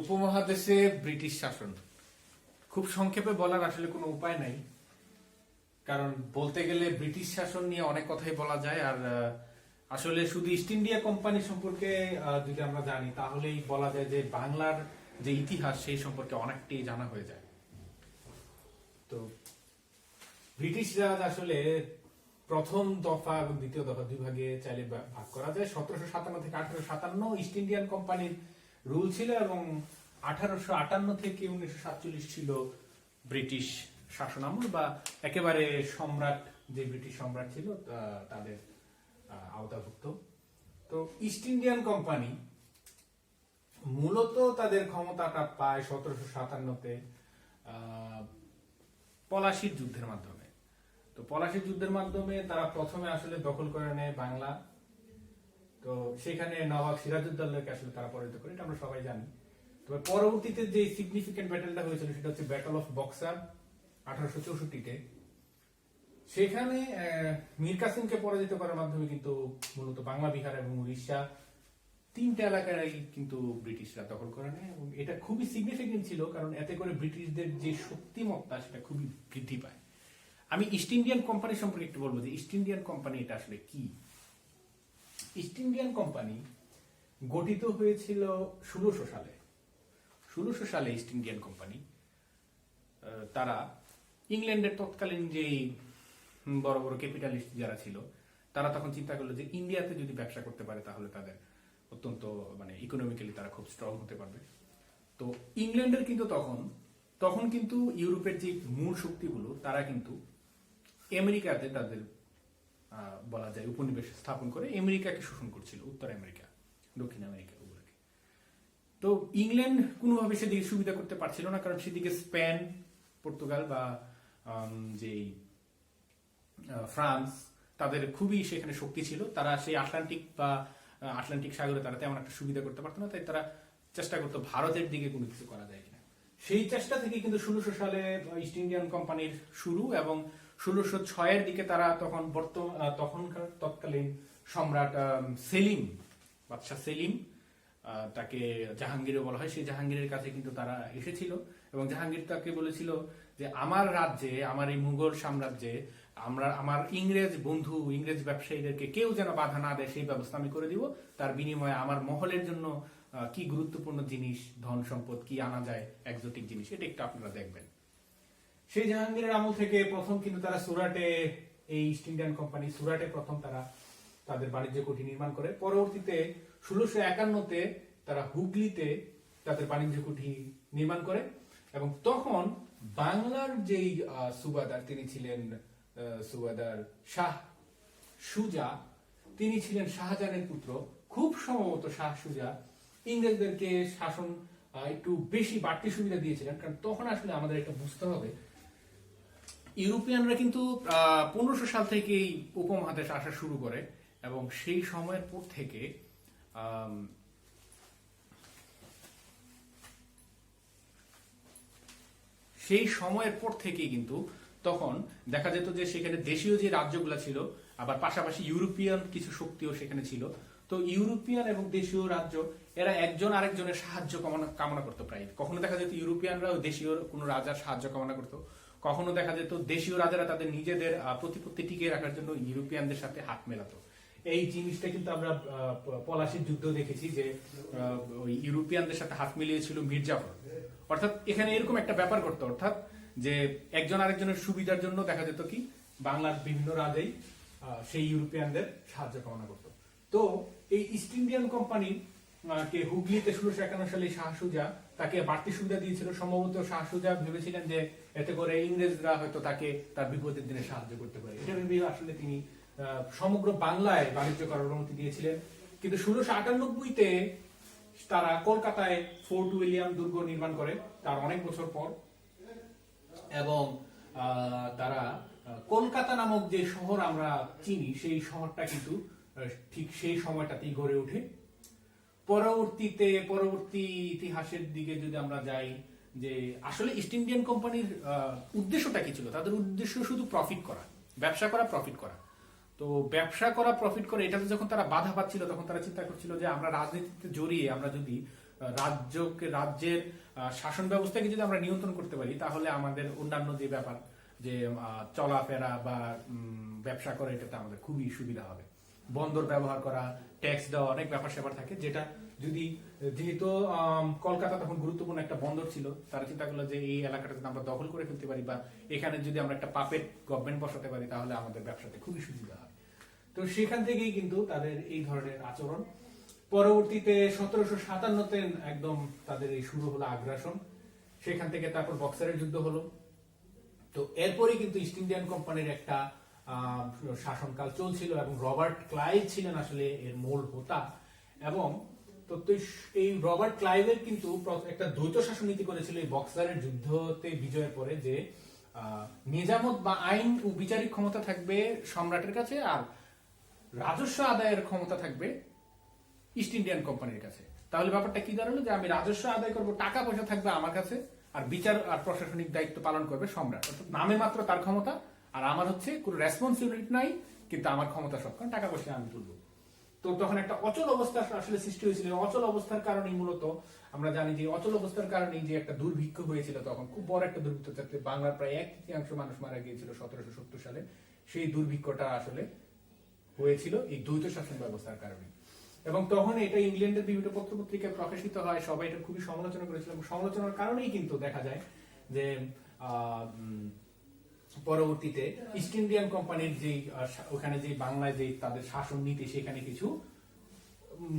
উপমহাদেশে ব্রিটিশ শাসন খুব সংক্ষেপে বলার আসলে কোনো উপায় নাই, কারণ বলতে গেলে ব্রিটিশ শাসন নিয়ে অনেক কথাই বলা যায়। আর আসলে শুধু ইস্ট ইন্ডিয়া কোম্পানি সম্পর্কে যদি আমরা জানি তাহলেই বলা যায় যে বাংলার যে ইতিহাস সেই সম্পর্কে অনেকটাই জানা হয়ে যায়। তো ব্রিটিশ রাজ আসলে প্রথম দফা এবং দ্বিতীয় দফা দুই ভাগে চাইলে ভাগ করা যায়। 1757 থেকে 1857 ইস্ট ইন্ডিয়ান কোম্পানির রুল ছিল এবং 1858 থেকে 1947 ছিল ব্রিটিশ শাসনামল বা একেবারে সম্রাট, যে ব্রিটিশ সম্রাট ছিল তাদের আওতাভুক্ত। তো ইস্ট ইন্ডিয়ান কোম্পানি মূলত তাদের ক্ষমতাটা পায় 1757-তে পলাশির যুদ্ধের মাধ্যমে। তো পলাশির যুদ্ধের মাধ্যমে তারা প্রথমে আসলে দখল করে নেয় বাংলা। তো সেখানে নবাব সিরাজউদ্দৌলাকে আসলে তারা পরাজিত করে, এটা আমরা সবাই জানি। তবে পরবর্তীতে যে সিগনিফিকেন্ট ব্যাটেলটা হয়েছিল সেটা হচ্ছে ব্যাটল অফ বক্সার 1864-তে। সেখানে মীর কাসিমকে পরাজিত করার মাধ্যমে কিন্তু মূলত বাংলা, বিহার এবং উড়িষ্যা তিনটা এলাকায় কিন্তু ব্রিটিশরা দখল করে নেয় এবং এটা খুবই সিগনিফিকেন্ট ছিল, কারণ এতে করে ব্রিটিশদের যে শক্তিমত্তা সেটা খুবই বৃদ্ধি পায়। আমি ইস্ট ইন্ডিয়ান কোম্পানি সম্পর্কে একটু বলবো যে ইস্ট ইন্ডিয়ান কোম্পানি এটা আসলে কি। ইস্ট ইন্ডিয়ান কোম্পানি গঠিত হয়েছিল 1600 সালে। 1600 সালে ইস্ট ইন্ডিয়ান কোম্পানি তারা ইংল্যান্ডের তৎকালীন যে বড় বড় ক্যাপিটালিস্ট যারা ছিল তারা তখন চিন্তা করলো যে ইন্ডিয়াতে যদি ব্যবসা করতে পারে তাহলে তাদের অত্যন্ত ইকোনমিক্যালি তারা খুব স্ট্রং হতে পারবে। তো ইংল্যান্ডের কিন্তু তখন কিন্তু ইউরোপের যে মূল শক্তিগুলো তারা কিন্তু আমেরিকাতে তাদের বলা যায় উপনিবেশ স্থাপন করে আমেরিকাকে শোষণ করছিল, উত্তর আমেরিকা, দক্ষিণ আমেরিকা ওগুলোকে। তো ইংল্যান্ড কোনোভাবে সেদিকে সুবিধা করতে পারছিল না, কারণ সেদিকে স্পেন, পর্তুগাল বা যে ফ্রান্স তাদের খুবই সেখানে শক্তি ছিল। তারা সেই আটলান্টিক সাগরে তারা তেমন একটা সুবিধা করতে পারতো না, তাই তারা চেষ্টা করতো ভারতের দিকে কোনো কিছু করা যায় কিনা। সেই চেষ্টা থেকে কিন্তু 1600 সালে ইস্ট ইন্ডিয়ান কোম্পানির শুরু এবং 1606-এর দিকে তারা তখনকার তৎকালীন সম্রাট সেলিম, বাদশাহ সেলিম, তাকে জাহাঙ্গীরও বলা হয়, সেই জাহাঙ্গীরের কাছে কিন্তু তারা এসেছিল এবং জাহাঙ্গীর তাকে বলেছিল যে আমার রাজ্যে, আমার এই মুঘল সাম্রাজ্যে আমার ইংরেজ বন্ধু, ইংরেজ ব্যবসায়ীদেরকে কেউ যেন বাধা না দেয় সেই ব্যবস্থা আমি করে দিব। তার বিনিময়ে আমার মহলের জন্য কি গুরুত্বপূর্ণ জিনিস, ধন সম্পদ কি আনা যায়, এক্সোটিক জিনিস, এটা একটু আপনারা দেখবেন। সেই জাহাঙ্গীরের আমল থেকে প্রথম কিন্তু তারা সুরাটে, এই ইস্ট ইন্ডিয়ান কোম্পানি সুরাটে প্রথম তারা তাদের বাণিজ্য কুঠি নির্মাণ করে। পরবর্তীতে 1651-তে তারা হুগলিতে তাদের বাণিজ্য কুঠি নির্মাণ করে এবং তখন বাংলার যেই সুবাদার তিনি ছিলেন সুবাদার শাহ সুজা, তিনি ছিলেন শাহজাহানের পুত্র। খুব সম্ভবত শাহ সুজা ইংরেজদেরকে শাসন একটু বেশি বাড়তি সুবিধা দিয়েছিলেন, কারণ তখন আসলে আমাদের এটা বুঝতে হবে ইউরোপিয়ানরা কিন্তু 1500 সাল থেকেই উপমহাদেশে আসা শুরু করে এবং সেই সময়ের পর থেকে কিন্তু তখন দেখা যেত যে সেখানে দেশীয় যে রাজ্যগুলো ছিল আবার পাশাপাশি ইউরোপিয়ান কিছু শক্তিও সেখানে ছিল। তো ইউরোপিয়ান এবং দেশীয় রাজ্য এরা একজন আরেকজনের সাহায্য কামনা করতো। প্রায় কখনো দেখা যেত ইউরোপিয়ানরা দেশীয় কোনো রাজার সাহায্য কামনা করতো, কখনো দেখা যেত দেশীয় রাজারা তাদের নিজেদের প্রতিপত্তি টিকিয়ে রাখার জন্য ইউরোপিয়ানদের সাথে হাত মেলাতো। এই জিনিসটা কিন্তু আমরা পলাশির যুদ্ধ দেখেছি যে ওই ইউরোপিয়ানদের সাথে হাত মিলিয়েছিল মির্জাফর। অর্থাৎ এখানে এরকম একটা ব্যাপার করতো, অর্থাৎ যে একজন আরেকজনের সুবিধার জন্য দেখা যেত কি বাংলার বিভিন্ন রাজাই সেই ইউরোপিয়ানদের সাহায্য কামনা করত। তো এই ইস্ট ইন্ডিয়ান কোম্পানি কে হুগলিতে 1651 সালে শাহ সুজা তাকে বাড়তি সুবিধা দিয়েছিল। সম্ভবত শাহ সুজা ভেবেছিলেন যে এতে করে ইংরেজরা হয়তো তাকে তার বিপদের দিনে সাহায্য করতে পারে। এটা ভেবে আসলে তিনি সমগ্র বাংলায় বাণিজ্য করার অনুমতি দিয়েছিলেন। কিন্তু 1698-তে তারা কলকাতায় ফোর্ট উইলিয়াম দুর্গ নির্মাণ করে তার অনেক বছর পর, এবং তারা কলকাতা নামক যে শহর আমরা চিনি সেই শহরটা কিন্তু ঠিক সেই সময়টাতেই গড়ে ওঠে। পরবর্তী ইতিহাসের দিকে যদি আমরা যাই, যে আসলে ইস্ট ইন্ডিয়ান কোম্পানির উদ্দেশ্যটা কি ছিল, তাদের উদ্দেশ্য শুধু প্রফিট করা, ব্যবসা করা, প্রফিট করা। তো ব্যবসা করা, প্রফিট করা, এটাতে যখন তারা বাধা পাচ্ছিল তখন তারা চিন্তা করছিল যে আমরা রাজনীতিতে জড়িয়ে আমরা যদি রাজ্যের শাসন ব্যবস্থাকে যদি আমরা নিয়ন্ত্রণ করতে পারি, তাহলে আমাদের অন্যান্য যে ব্যাপার, যে চলাফেরা বা ব্যবসা করা, এটাতে আমাদের খুবই সুবিধা হবে। বন্দর ব্যবহার করা, ট্যাক্স দেওয়া, অনেক ব্যাপার স্যাপার থাকে, যেটা যদি যেহেতু কলকাতা তখন গুরুত্বপূর্ণ একটা বন্দর ছিল, তারা চিন্তা করলো যে এই এলাকাটা যদি আমরা দখল করে ফেলতে পারি বা এখানে যদি আমরা একটা পাপেট গভর্নমেন্ট বসাতে পারি, তাহলে আমাদের ব্যবসাতে খুবই সুবিধা হয়। তো সেখান থেকেই কিন্তু তাদের এই ধরনের আচরণ। পরবর্তীতে 1757-তে একদম তাদের এই শুরু হলো আগ্রাসন। সেখান থেকে তারপর বক্সারের যুদ্ধ হলো। তো এরপরে কিন্তু ইস্ট ইন্ডিয়ান কোম্পানির একটা শাসনকাল চলছিল এবং রবার্ট ক্লাইভ ছিলেন আসলে এর মূল হোতা। এবং তো এই রবার্ট ক্লাইভের কিন্তু একটা দ্বৈত শাসন নীতি করেছিল এই বক্সারের যুদ্ধতে বিজয়ের পরে, যে নিজামত বা আইন ও বিচারিক ক্ষমতা থাকবে সম্রাটের কাছে, আর রাজস্ব আদায়ের ক্ষমতা থাকবে ইস্ট ইন্ডিয়ান কোম্পানির কাছে। তাহলে ব্যাপারটা কি দাঁড়ালো, যে আমি রাজস্ব আদায় করবো, টাকা পয়সা থাকবে আমার কাছে, আর বিচার আর প্রশাসনিক দায়িত্ব পালন করবে সম্রাট। অর্থাৎ নামে মাত্র তার ক্ষমতা, আর আমার হচ্ছে কোনো রেসপন্সিবিলিটি নাই, কিন্তু আমার ক্ষমতা সব, কারণ টাকা পয়সা আমি তুলবো। তো তখন একটা অচল অবস্থা আসলে সৃষ্টি হয়েছিল। অচল অবস্থার কারণে মূলত আমরা জানি যে অচল অবস্থার কারণে যে একটা দুর্ভিক্ষ হয়েছিল, তখন খুব বড় একটা দুর্ভিক্ষ, যাতে বাংলার প্রায় 1/3 মানুষ মারা গিয়েছিল 1770 সালে। সেই দুর্ভিক্ষটা আসলে হয়েছিল এই দ্বৈত শাসন ব্যবস্থার কারণে। এবং তখন এটা ইংল্যান্ডের বিভিন্ন পত্রপত্রিকায় প্রকাশিত হয়, সবাই এটা খুবই সমালোচনা করেছিল। এবং সমালোচনার কারণেই কিন্তু দেখা যায় যে পরবর্তীতে ইস্ট ইন্ডিয়ান কোম্পানির যে ওখানে যে বাংলায় যে তাদের শাসন নীতি, সেখানে কিছু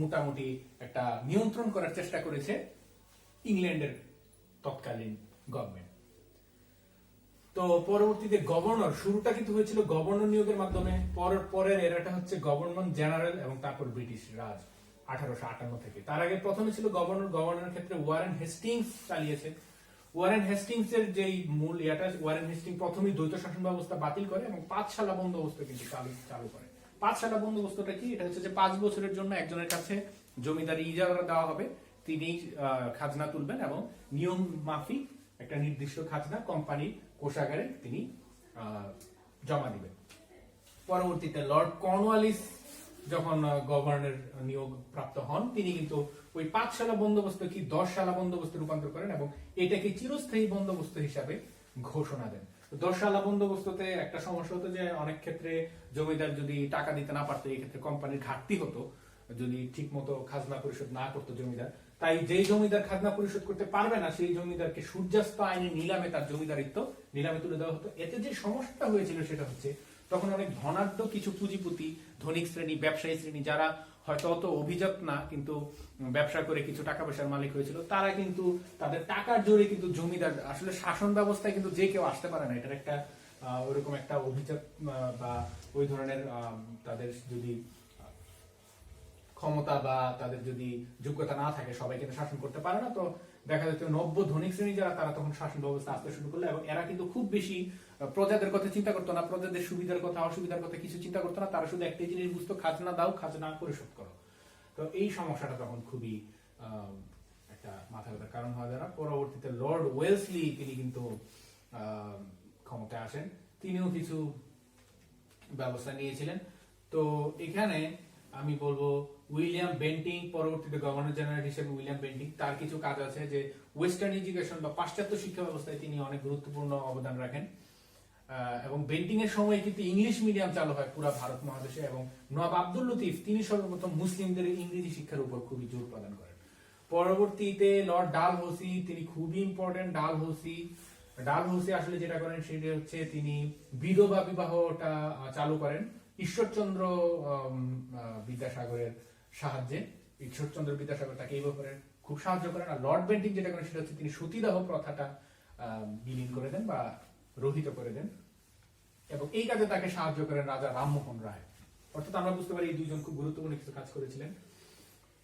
মোটামুটি একটা নিয়ন্ত্রণ করার চেষ্টা করেছে ইংল্যান্ডের তৎকালীন গভর্নমেন্ট। তো পরবর্তীতে গভর্নর, শুরুটা কিন্তু হয়েছিল গভর্নর নিয়োগের মাধ্যমে। পরের এরাটা হচ্ছে গভর্নর জেনারেল এবং তারপর ব্রিটিশ রাজ 1858 থেকে। তার আগে প্রথমে ছিল গভর্নরের ক্ষেত্রে ওয়ারেন হেস্টিংস চালিয়েছে। ওয়ারেন হেস্টিংস এর যেই মূল ওয়ারেন হেস্টিংস প্রথমেই দ্বৈত শাসন ব্যবস্থা বাতিল করে এবং পাঁচশালা বন্দোবস্ত কিন্তু চালু করে। পাঁচশালা বন্দোবস্তটা কি? এটা হচ্ছে যে 5 বছরের জন্য একজনের কাছে জমিদারি ইজারা দেওয়া হবে, তিনি খাজনা তুলবেন এবং নিয়ম মাফিক একটা নির্দিষ্ট খাজনা কোম্পানির কোষাগারে তিনি জমা দিবেন। পরবর্তীতে লর্ড কর্নওয়ালিস যখন গভর্নর নিয়োগ প্রাপ্ত হন, তিনি কিন্তু ওই 5 শালা বন্দোবস্ত কি 10 শালা বন্দোবস্তে রূপান্তর করেন এবং এটাকে চিরস্থায়ী বন্দোবস্ত হিসাবে ঘোষণা দেন। 10 শালা বন্দোবস্ততে একটা সমস্যা হতো যে অনেক ক্ষেত্রে জমিদার যদি টাকা দিতে না পারতো, এই ক্ষেত্রে কোম্পানির ঘাটতি হতো যদি ঠিক মতো খাজনা পরিশোধ না করতো জমিদার। তাই যেই জমিদার খাজনা পরিশোধ করতে পারবে না, সেই জমিদারকে সূর্যাস্ত আইনে নিলামে তার জমিদারিত্ব নিলামে তুলে দেওয়া হতো। এতে যে সমস্যাটা হয়েছিল সেটা হচ্ছে তখন অনেক ধনাঢ্য কিছু পুঁজিপতি, ধনিক শ্রেণী, ব্যবসায়ী শ্রেণী, যারা হয়তো অত অভিজাত না কিন্তু ব্যবসা করে কিছু টাকা পয়সার মালিক হয়েছিল, তারা কিন্তু তাদের টাকার জোরে কিন্তু জমিদার আসলে শাসন ব্যবস্থায় কিন্তু যে কেউ আসতে পারে না। এটার একটা ওইরকম একটা অভিজাত বা ওই ধরনের তাদের যদি ক্ষমতা বা তাদের যদি যোগ্যতা না থাকে, সবাই কিন্তু শাসন করতে পারে না। তো দেখা যেত নব্য ধনিক শ্রেণী যারা, তারা তখন শাসন ব্যবস্থা আসতে শুরু করলো এবং এরা কিন্তু খুব বেশি প্রজাদের কথা চিন্তা করতো না, প্রজাদের সুবিধার কথা অসুবিধার কথা কিছু চিন্তা করতো না। তারা শুধু একটাই জিনিস বুঝতো, খাজনা দাও, খাজনা পরিশোধ করো। তো এই সমস্যাটা তখন খুবই একটা মাথা ব্যথার কারণ হওয়া যায় না। পরবর্তীতে লর্ড ওয়েলসলি তিনি কিন্তু ক্ষমতায় আসেন, তিনিও কিছু ব্যবস্থা নিয়েছিলেন। তো এখানে আমি বলবো উইলিয়াম বেন্টিং, পরবর্তীতে গভর্নর জেনারেল হিসেবে উইলিয়াম বেন্টিং, তার কিছু কাজ আছে যে ওয়েস্টার্ন এডুকেশন বা পাশ্চাত্য শিক্ষা ব্যবস্থায় তিনি অনেক গুরুত্বপূর্ণ অবদান রাখেন। এবং বেন্টিং এর সময় কিন্তু ইংলিশ মিডিয়াম চালু হয় পুরো ভারত মহাদেশে এবং নবাব আব্দুল লতিফ তিনি সর্বপ্রথম মুসলিমদের ইংরেজি শিক্ষার উপর খুবই জোর প্রদান করেন। পরবর্তীতে লর্ড ডালহৌসি, তিনি খুবই ইম্পর্টেন্ট। ডালহৌসি আসলে যেটা করেন সেটা হচ্ছে তিনি বিধবা বিবাহটা চালু করেন ঈশ্বরচন্দ্র বিদ্যাসাগরের সাহায্যে। ঈশ্বরচন্দ্র বিদ্যাসাগর তাকে এই ব্যাপারে খুব সাহায্য করেন। আর লর্ড বেন্টিং যেটা করেন সেটা হচ্ছে তিনি সতীদাহ প্রথাটা বিলীন করে দেন বা রহিত করে দেন এবং এই কাজে তাকে সাহায্য করেন রাজা রামমোহন রায়। অর্থাৎ আমরা বুঝতে পারি এই দুইজন খুব গুরুত্বপূর্ণ কিছু কাজ করেছিলেন।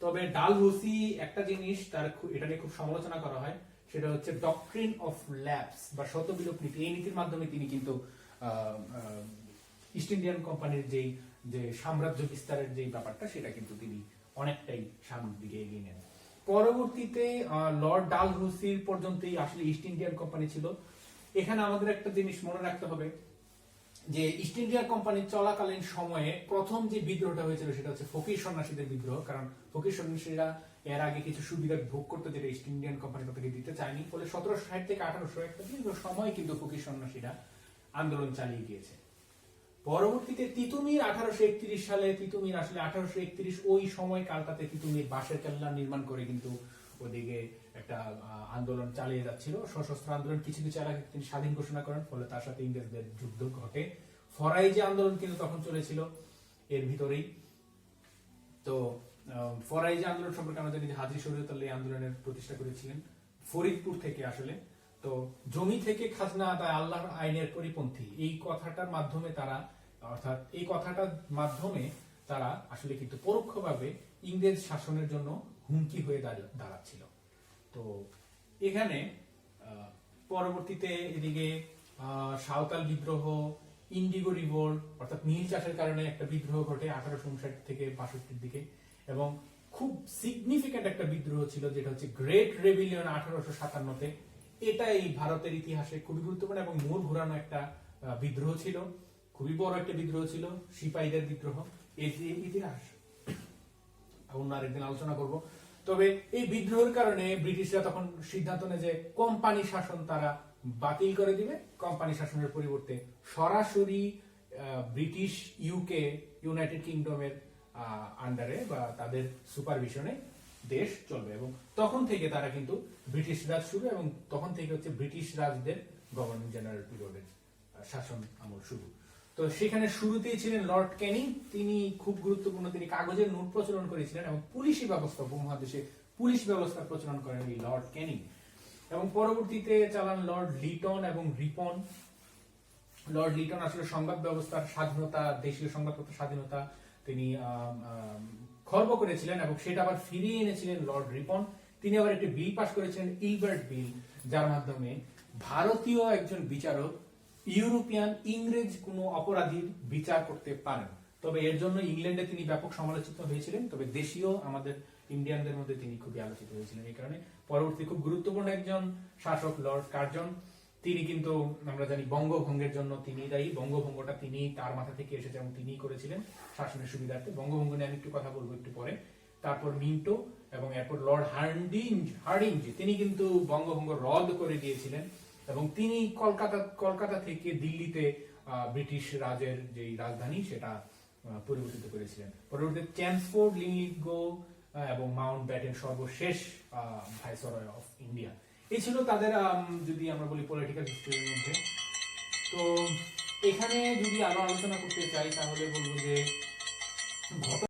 তবে ডালহৌসি একটা জিনিস তার এটা নিয়ে খুব সমালোচনা করা হয়, সেটা হচ্ছে ডক্ট্রিন অফ ল্যাপস বা শতবিলোপ নীতি। এই নীতির মাধ্যমে তিনি কিন্তু ইস্ট ইন্ডিয়ান কোম্পানির যে সাম্রাজ্য বিস্তারের যে ব্যাপারটা, সেটা কিন্তু তিনি অনেকটাই সামনের দিকে এগিয়ে নেন। পরবর্তীতে লর্ড ডালহৌসির পর্যন্তই আসলে ইস্ট ইন্ডিয়ান কোম্পানি ছিল। এখানে আমাদের একটা জিনিস মনে রাখতে হবে যে ইস্ট ইন্ডিয়া কোম্পানি চলাকালীন সময়ে প্রথম যে বিদ্রোহটা হয়েছিল সেটা হচ্ছে ফকির সন্ন্যাসীদের বিদ্রোহ। কারণ ফকির সন্ন্যাসীরা এর আগে কিছু সুবিধা ভোগ করতে, যেটা ইস্ট ইন্ডিয়ান কোম্পানি তাদেরকে দিতে চায়নি, ফলে 1760 থেকে 1800 একটা দীর্ঘ সময় কিন্তু ফকির সন্ন্যাসীরা আন্দোলন চালিয়ে গিয়েছে। পরবর্তীতে তিতুমির 1831 সালে, তিতুমির আসলে 1831 ওই সময় কালটাতে তিতুমির বাঁশের কেল্লা নির্মাণ করে কিন্তু ওদিকে একটা আন্দোলন চালিয়ে যাচ্ছিল, সশস্ত্র আন্দোলন। কিছু কিছু এলাকাকে তিনি স্বাধীন ঘোষণা করেন, ফলে তার সাথে ইংরেজদের যুদ্ধ ঘটে। ফরাইজি আন্দোলন কিন্তু তখন চলেছিল এর ভিতরেই। তো ফরাইজি আন্দোলন সম্পর্কে আমরা জানি যে হাজী শরীয়ত আলী আন্দোলনের প্রতিষ্ঠা করেছিলেন ফরিদপুর থেকে আসলে। তো জমি থেকে খাজনা আদায় আল্লাহর আইনের পরিপন্থী, এই কথাটার মাধ্যমে তারা, অর্থাৎ এই কথাটার মাধ্যমে তারা আসলে কিন্তু পরোক্ষভাবে ইংরেজ শাসনের জন্য হুমকি হয়ে দাঁড়াচ্ছিল। তো এখানে পরবর্তীতে এদিকে সাঁওতাল বিদ্রোহ, ইন্ডিগো রিভোল্ট অর্থাৎ নীল চাষের কারণে একটা বিদ্রোহ ঘটে 1859 থেকে 62 দিকে, এবং খুব সিগনিফিক্যান্ট একটা বিদ্রোহ ছিল যেটা হচ্ছে গ্রেট রেভিলিয়ন 1857-তে। এটা এই ভারতের ইতিহাসে খুবই গুরুত্বপূর্ণ এবং মোড় ঘোরানো একটা বিদ্রোহ ছিল, খুবই বড় একটা বিদ্রোহ ছিল, সিপাহীদের বিদ্রোহ। এই ইতিহাস অন্য আরেকদিন আলোচনা করব। তবে এই বিদ্রোহের কারণে ব্রিটিশরা তখন সিদ্ধান্ত নেয় যে কোম্পানি শাসন তারা বাতিল করে দিবে, কোম্পানি শাসনের পরিবর্তে সরাসরি ব্রিটিশ ইউনাইটেড কিংডমের আন্ডারে বা তাদের সুপারভিশনে দেশ চলবে। এবং তখন থেকে তারা কিন্তু ব্রিটিশ রাজ শুরু, এবং তখন থেকে হচ্ছে ব্রিটিশ রাজদের গভর্নর জেনারেল পিরিয়ডের শাসন আমল শুরু। তো সেখানে শুরুতেই ছিলেন লর্ড ক্যানিং, তিনি খুব গুরুত্বপূর্ণ, তিনি কাগজের নোট প্রচলন করেছিলেন এবং পুলিশি ব্যবস্থা, উপমহাদেশে পুলিশ ব্যবস্থা প্রচলন করেন এই লর্ড ক্যানিং। এবং পরবর্তীতে চালান লর্ড লিটন এবং রিপন। লর্ড লিটন আসলে সংবাদ ব্যবস্থার স্বাধীনতা, দেশীয় সংবাদপত্র স্বাধীনতা তিনি খর্ব করেছিলেন এবং সেটা আবার ফিরিয়ে এনেছিলেন লর্ড রিপন। তিনি আবার একটি বিল পাস করেছিলেন, ইলবার্ট বিল, যার মাধ্যমে ভারতীয় একজন বিচারক ইউরোপিয়ান ইংরেজ কোনো অপরাধীর বিচার করতে পারেন। তবে এর জন্য ইংল্যান্ডে তিনি ব্যাপক সমালোচিত হয়েছিলেন, তবে দেশীয় আমাদের ইন্ডিয়ানদের মধ্যে তিনি খুবই আলোচিত হয়েছিলেন। এই কারণে পরবর্তী খুব গুরুত্বপূর্ণ একজন শাসক লর্ড কার্জন, তিনি কিন্তু আমরা জানি বঙ্গভঙ্গের জন্য তিনি দায়ী। বঙ্গভঙ্গটা তিনি তার মাথা থেকে এসেছে এবং তিনি করেছিলেন শাসনের সুবিধার্থে। বঙ্গভঙ্গ নিয়ে আমি একটু কথা বলবো একটু পরে। তারপর মিন্টো এবং এরপর লর্ড হার্ডিঞ্জ, তিনি কিন্তু বঙ্গভঙ্গ রদ করে দিয়েছিলেন এবং তিনি কলকাতা থেকে দিল্লিতে ব্রিটিশ রাজের যে রাজধানী সেটা পরিবর্তিত করেছিলেন। পরবর্তীতে চ্যামসফোর্ড, লিংলিথগো এবং মাউন্ট ব্যাটেন সর্বশেষ ভাইসরয় অফ ইন্ডিয়া। এই ছিল তাদের যদি আমরা বলি পলিটিক্যাল হিস্ট্রির মধ্যে। তো এখানে যদি আরো আলোচনা করতে চাই তাহলে বলবো যে